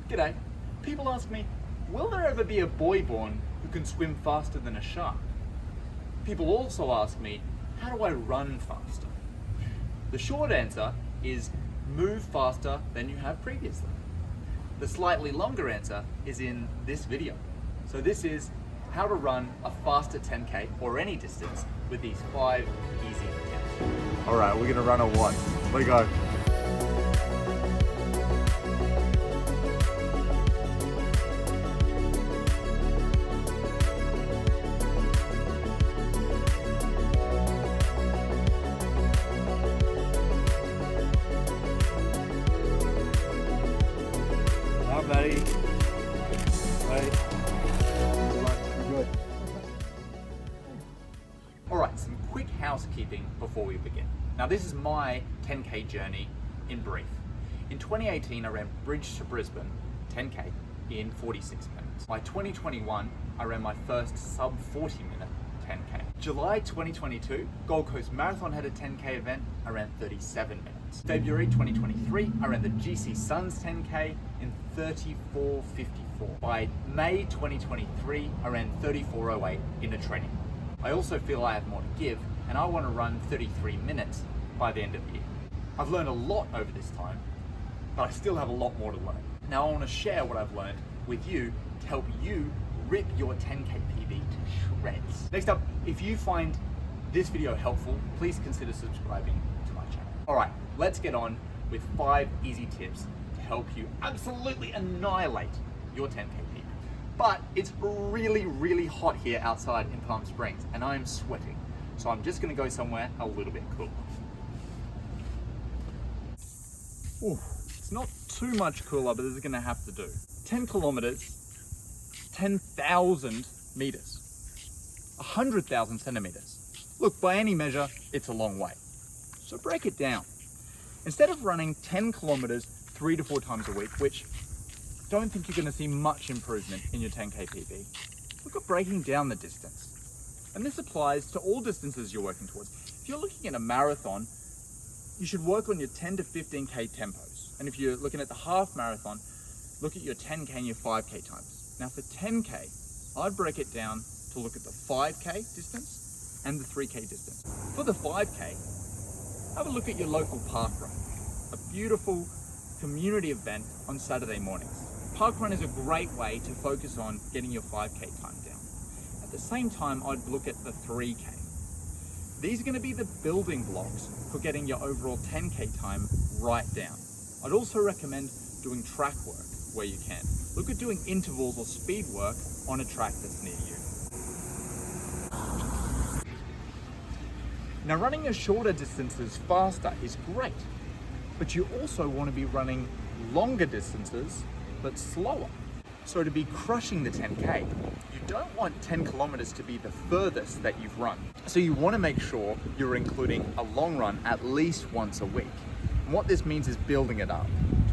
G'day. People ask me, will there ever be a boy born who can swim faster than a shark? People also ask me, how do I run faster? The short answer is move faster than you have previously. The slightly longer answer is in this video. So this is how to run a faster 10K or any distance with these 5 easy tips. All right, we're gonna run a 1. Let go. Hi, buddy. Hey. Good. Alright, some quick housekeeping before we begin. Now this is my 10K journey in brief. In 2018 I ran Bridge to Brisbane 10K in 46 minutes. By 2021 I ran my first sub 40 minute 10K. July 2022, Gold Coast Marathon had a 10K event, I ran 37 minutes. February 2023 I ran the GC Suns 10K in 34:54. By May 2023 I ran 34:08 in a training. I also feel I have more to give and I want to run 33 minutes by the end of the year. I've learned a lot over this time, but I still have a lot more to learn. Now I want to share what I've learned with you to help you rip your 10K PB to shreds. Next up, if you find this video helpful, please consider subscribing to my channel. All right, let's get on with 5 easy tips to help you absolutely annihilate your 10K PB. But it's really, really hot here outside in Palm Springs and I'm sweating. So I'm just gonna go somewhere a little bit cooler. Ooh, it's not too much cooler, but this is gonna have to do. 10 kilometers, 10,000 meters, 100,000 centimeters. Look, by any measure, it's a long way. So break it down. Instead of running 10 kilometers 3 to 4 times a week, which don't think you're gonna see much improvement in your 10K PB, look at breaking down the distance. And this applies to all distances you're working towards. If you're looking at a marathon, you should work on your 10 to 15K tempos. And if you're looking at the half marathon, look at your 10K and your 5K times. Now for 10K, I'd break it down to look at the 5K distance and the 3K distance. For the 5K, have a look at your local park run, a beautiful community event on Saturday mornings. Park run is a great way to focus on getting your 5K time down. At the same time, I'd look at the 3K. These are going to be the building blocks for getting your overall 10K time right down. I'd also recommend doing track work where you can. Look at doing intervals or speed work on a track that's near you. Now running your shorter distances faster is great, but you also want to be running longer distances but slower. So to be crushing the 10K, you don't want 10 kilometers to be the furthest that you've run. So you want to make sure you're including a long run at least once a week. And what this means is building it up.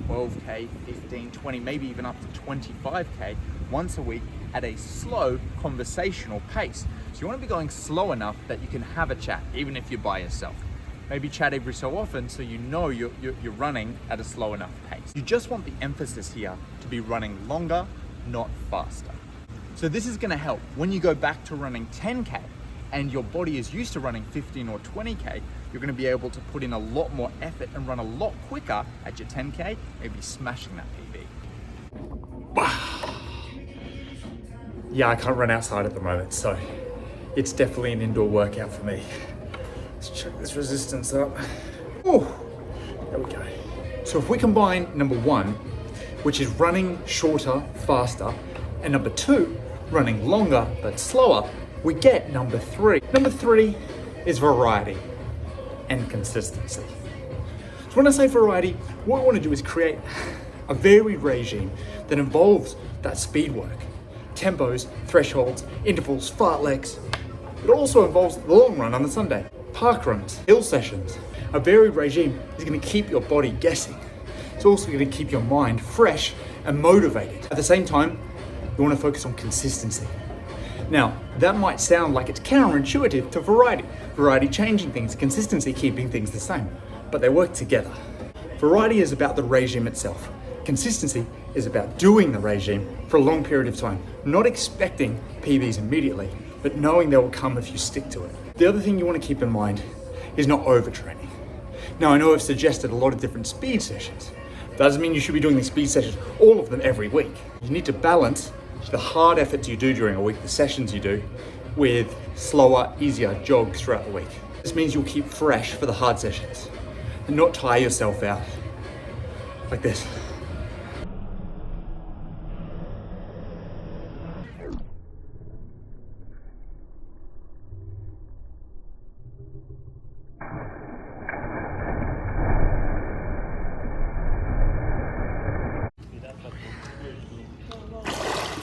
12K, 15, 20, maybe even up to 25K once a week at a slow conversational pace. So you want to be going slow enough that you can have a chat, even if you're by yourself. Maybe chat every so often so you know you're running at a slow enough pace. You just want the emphasis here to be running longer, not faster. So this is going to help when you go back to running 10K and your body is used to running 15 or 20K, you're going to be able to put in a lot more effort and run a lot quicker at your 10K, maybe smashing that PB. Yeah, I can't run outside at the moment, so it's definitely an indoor workout for me. Let's check this resistance up. Oh, there we go. So if we combine number 1, which is running shorter, faster, and number 2, running longer but slower, we get number 3. Number 3 is variety and consistency. So when I say variety, what I want to do is create a varied regime that involves that speed work, tempos, thresholds, intervals, fartleks. It also involves the long run on the Sunday, park runs, hill sessions. A varied regime is going to keep your body guessing. It's also going to keep your mind fresh and motivated. At the same time, you want to focus on consistency. Now, that might sound like it's counterintuitive to variety. Variety changing things, consistency keeping things the same, but they work together. Variety is about the regime itself. Consistency is about doing the regime for a long period of time, not expecting PBs immediately, but knowing they will come if you stick to it. The other thing you want to keep in mind is not overtraining. Now, I know I've suggested a lot of different speed sessions. That doesn't mean you should be doing these speed sessions, all of them every week. You need to balance the hard efforts you do during a week, the sessions you do, with slower, easier jogs throughout the week. This means you'll keep fresh for the hard sessions and not tire yourself out like this.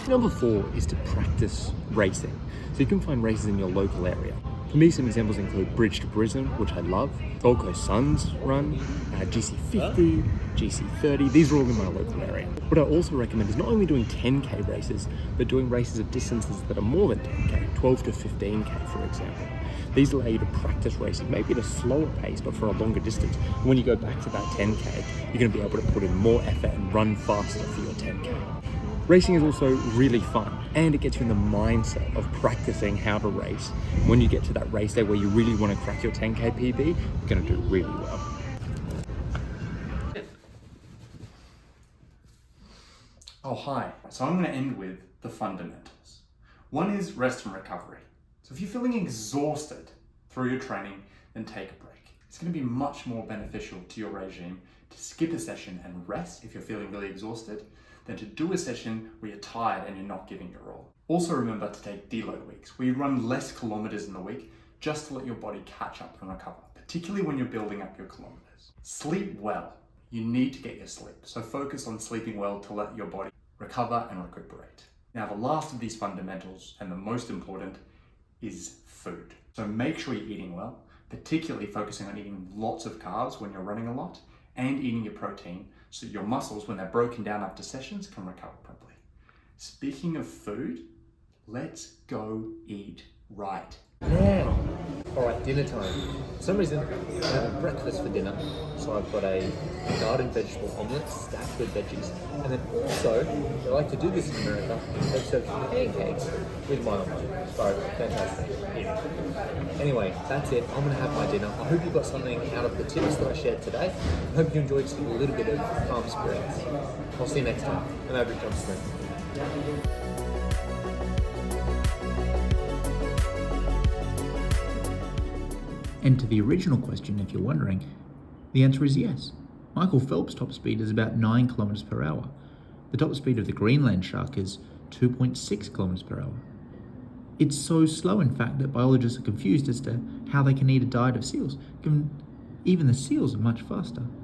Number 4 is to practice racing. So you can find races in your local area. For me, some examples include Bridge to Brisbane, which I love, Gold Coast Suns run, GC50, GC30, these are all in my local area. What I also recommend is not only doing 10k races, but doing races of distances that are more than 10k, 12 to 15k for example. These allow you to practice racing, maybe at a slower pace, but for a longer distance. And when you go back to that 10k, you're going to be able to put in more effort and run faster for your 10k. Racing is also really fun, and it gets you in the mindset of practicing how to race. When you get to that race day where you really want to crack your 10k PB, you're going to do really well. Oh, hi. So I'm going to end with the fundamentals. One is rest and recovery. So if you're feeling exhausted through your training, then take a break. It's going to be much more beneficial to your regime to skip a session and rest if you're feeling really exhausted than to do a session where you're tired and you're not giving your all. Also remember to take deload weeks, where you run less kilometers in the week just to let your body catch up and recover, particularly when you're building up your kilometers. Sleep well. You need to get your sleep, so focus on sleeping well to let your body recover and recuperate. Now, the last of these fundamentals, and the most important, is food. So make sure you're eating well, particularly focusing on eating lots of carbs when you're running a lot, and eating your protein so your muscles, when they're broken down after sessions, can recover properly. Speaking of food, let's go eat right. Now, alright, dinner time. For some reason, I'm having breakfast for dinner, so I've got a garden vegetable omelette stacked with veggies, and then also, I like to do this in America, they serve pancakes with my omelette. So, fantastic. Yeah. Anyway, that's it. I'm going to have my dinner. I hope you got something out of the tips that I shared today. I hope you enjoyed just a little bit of calm spirits. I'll see you next time. I'm over John Smoot. And to the original question, if you're wondering, the answer is yes. Michael Phelps' top speed is about 9 kilometers per hour. The top speed of the Greenland shark is 2.6 kilometers per hour. It's so slow, in fact, that biologists are confused as to how they can eat a diet of seals, given even the seals are much faster.